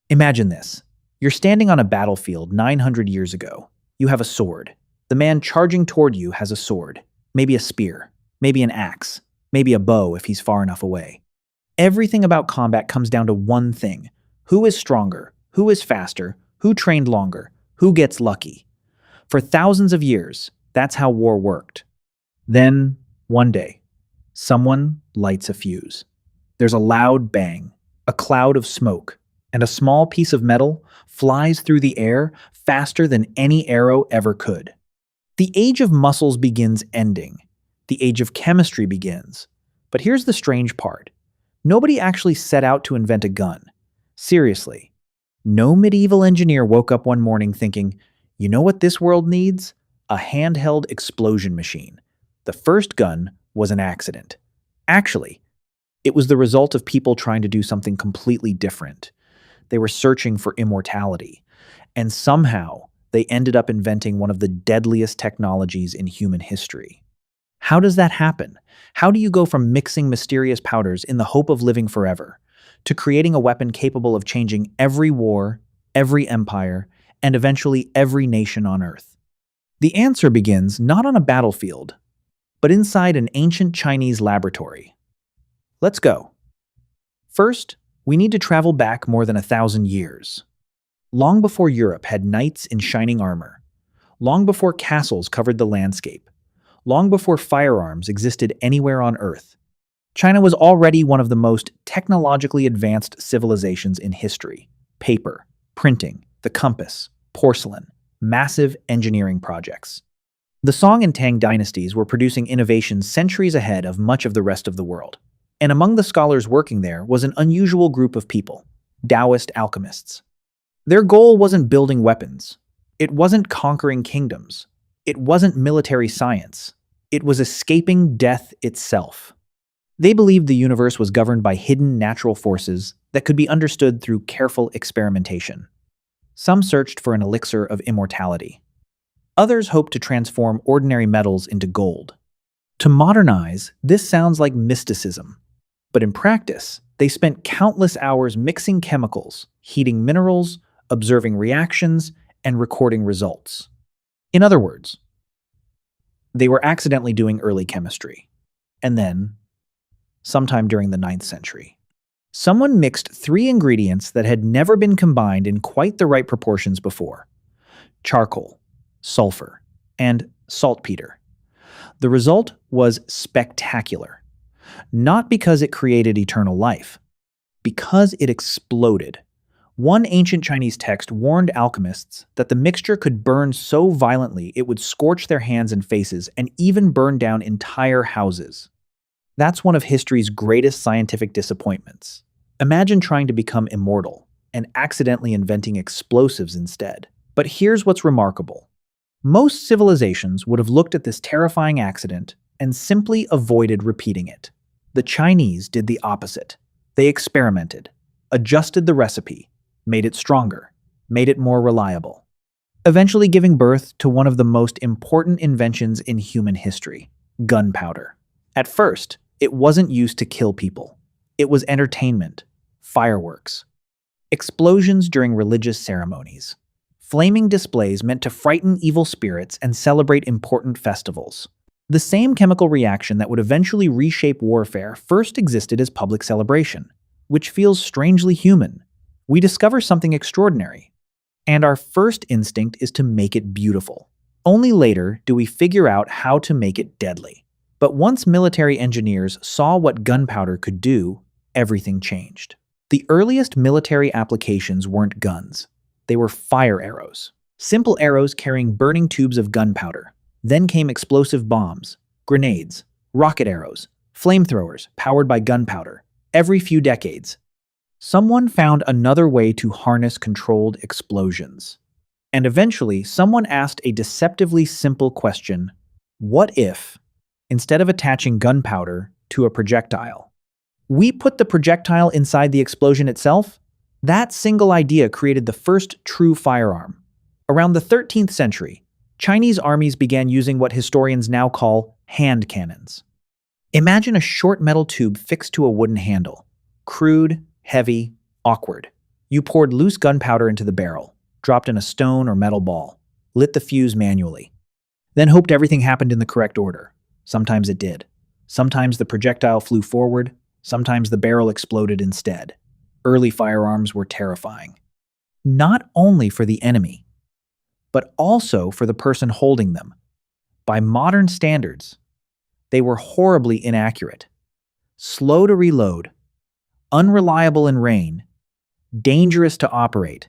Imagine this. You're standing on a battlefield 900 years ago. You have a sword. The man charging toward you has a sword, maybe a spear, maybe an axe, maybe a bow if he's far enough away. Everything about combat comes down to one thing. Who is stronger? Who is faster? Who trained longer? Who gets lucky? For thousands of years, that's how war worked. Then, one day, someone lights a fuse. There's a loud bang, a cloud of smoke, and a small piece of metal flies through the air faster than any arrow ever could. The age of muscles begins ending. The age of chemistry begins. But here's the strange part. Nobody actually set out to invent a gun. Seriously. No medieval engineer woke up one morning thinking, you know what this world needs? A handheld explosion machine. The first gun was an accident. Actually, it was the result of people trying to do something completely different. They were searching for immortality. And somehow, they ended up inventing one of the deadliest technologies in human history. How does that happen? How do you go from mixing mysterious powders in the hope of living forever to creating a weapon capable of changing every war, every empire, and eventually every nation on Earth? The answer begins not on a battlefield, but inside an ancient Chinese laboratory. Let's go. First, we need to travel back more than 1,000 years. Long before Europe had knights in shining armor, long before castles covered the landscape, long before firearms existed anywhere on Earth, China was already one of the most technologically advanced civilizations in history. Paper, printing, the compass, porcelain, massive engineering projects. The Song and Tang dynasties were producing innovations centuries ahead of much of the rest of the world. And among the scholars working there was an unusual group of people, Taoist alchemists. Their goal wasn't building weapons. It wasn't conquering kingdoms. It wasn't military science. It was escaping death itself. They believed the universe was governed by hidden natural forces that could be understood through careful experimentation. Some searched for an elixir of immortality. Others hoped to transform ordinary metals into gold. To modernize, this sounds like mysticism. But in practice, they spent countless hours mixing chemicals, heating minerals, observing reactions, and recording results. In other words, they were accidentally doing early chemistry. And then, sometime during the 9th century, someone mixed 3 ingredients that had never been combined in quite the right proportions before: charcoal, sulfur, and saltpeter. The result was spectacular. Not because it created eternal life, because it exploded. One ancient Chinese text warned alchemists that the mixture could burn so violently it would scorch their hands and faces and even burn down entire houses. That's one of history's greatest scientific disappointments. Imagine trying to become immortal and accidentally inventing explosives instead. But here's what's remarkable. Most civilizations would have looked at this terrifying accident and simply avoided repeating it. The Chinese did the opposite. They experimented, adjusted the recipe, made it stronger, made it more reliable, eventually giving birth to one of the most important inventions in human history: gunpowder. At first, it wasn't used to kill people. It was entertainment, fireworks, explosions during religious ceremonies, flaming displays meant to frighten evil spirits and celebrate important festivals. The same chemical reaction that would eventually reshape warfare first existed as public celebration, which feels strangely human. We discover something extraordinary, and our first instinct is to make it beautiful. Only later do we figure out how to make it deadly. But once military engineers saw what gunpowder could do, everything changed. The earliest military applications weren't guns. They were fire arrows. Simple arrows carrying burning tubes of gunpowder. Then came explosive bombs, grenades, rocket arrows, flamethrowers powered by gunpowder. Every few decades, someone found another way to harness controlled explosions. And eventually, someone asked a deceptively simple question: what if, instead of attaching gunpowder to a projectile, we put the projectile inside the explosion itself? That single idea created the first true firearm. Around the 13th century, Chinese armies began using what historians now call hand cannons. Imagine a short metal tube fixed to a wooden handle. Crude, heavy, awkward. You poured loose gunpowder into the barrel, dropped in a stone or metal ball, lit the fuse manually, then hoped everything happened in the correct order. Sometimes it did. Sometimes the projectile flew forward, sometimes the barrel exploded instead. Early firearms were terrifying. Not only for the enemy, but also for the person holding them. By modern standards, they were horribly inaccurate, slow to reload, unreliable in rain, dangerous to operate.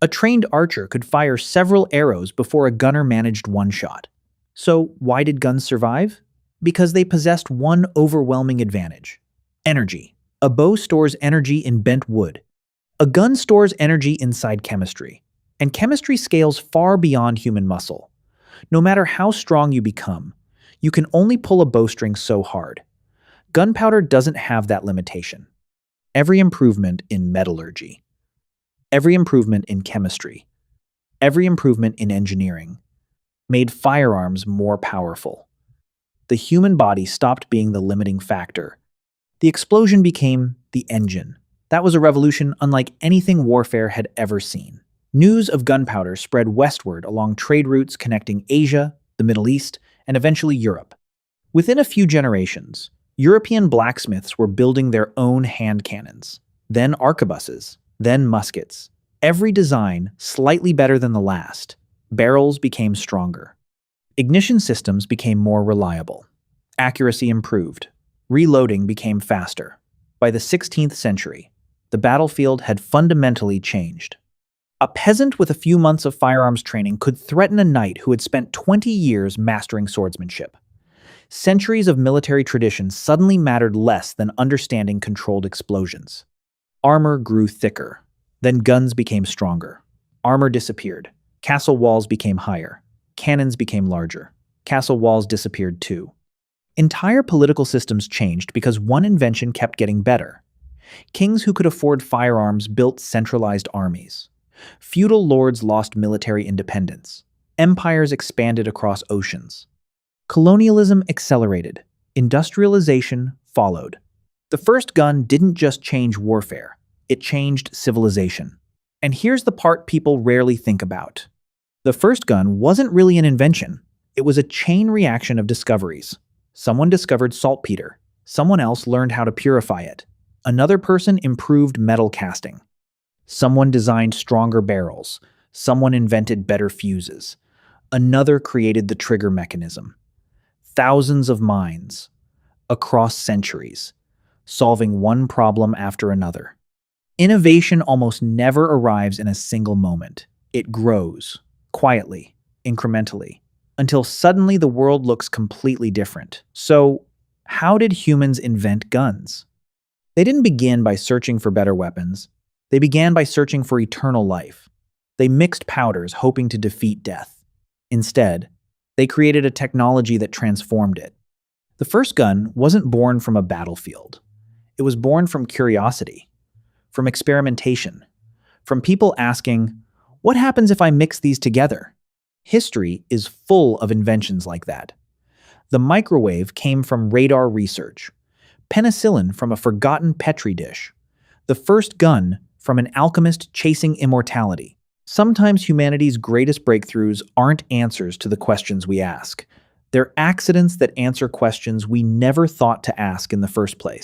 A trained archer could fire several arrows before a gunner managed one shot. So why did guns survive? Because they possessed one overwhelming advantage: energy. A bow stores energy in bent wood. A gun stores energy inside chemistry, and chemistry scales far beyond human muscle. No matter how strong you become, you can only pull a bowstring so hard. Gunpowder doesn't have that limitation. Every improvement in metallurgy, every improvement in chemistry, every improvement in engineering made firearms more powerful. The human body stopped being the limiting factor. The explosion became the engine. That was a revolution unlike anything warfare had ever seen. News of gunpowder spread westward along trade routes connecting Asia, the Middle East, and eventually Europe. Within a few generations, European blacksmiths were building their own hand cannons, then arquebuses, then muskets. Every design slightly better than the last. Barrels became stronger. Ignition systems became more reliable. Accuracy improved. Reloading became faster. By the 16th century, the battlefield had fundamentally changed. A peasant with a few months of firearms training could threaten a knight who had spent 20 years mastering swordsmanship. Centuries of military tradition suddenly mattered less than understanding controlled explosions. Armor grew thicker. Then guns became stronger. Armor disappeared. Castle walls became higher. Cannons became larger. Castle walls disappeared too. Entire political systems changed because one invention kept getting better. Kings who could afford firearms built centralized armies. Feudal lords lost military independence. Empires expanded across oceans. Colonialism accelerated. Industrialization followed. The first gun didn't just change warfare, it changed civilization. And here's the part people rarely think about. The first gun wasn't really an invention. It was a chain reaction of discoveries. Someone discovered saltpeter. Someone else learned how to purify it. Another person improved metal casting. Someone designed stronger barrels. Someone invented better fuses. Another created the trigger mechanism. Thousands of minds, across centuries, solving one problem after another. Innovation almost never arrives in a single moment. It grows, quietly, incrementally, until suddenly the world looks completely different. So, how did humans invent guns? They didn't begin by searching for better weapons. They began by searching for eternal life. They mixed powders hoping to defeat death. Instead, they created a technology that transformed it. The first gun wasn't born from a battlefield. It was born from curiosity, from experimentation, from people asking, what happens if I mix these together? History is full of inventions like that. The microwave came from radar research, penicillin from a forgotten Petri dish, the first gun from an alchemist chasing immortality. Sometimes humanity's greatest breakthroughs aren't answers to the questions we ask. They're accidents that answer questions we never thought to ask in the first place.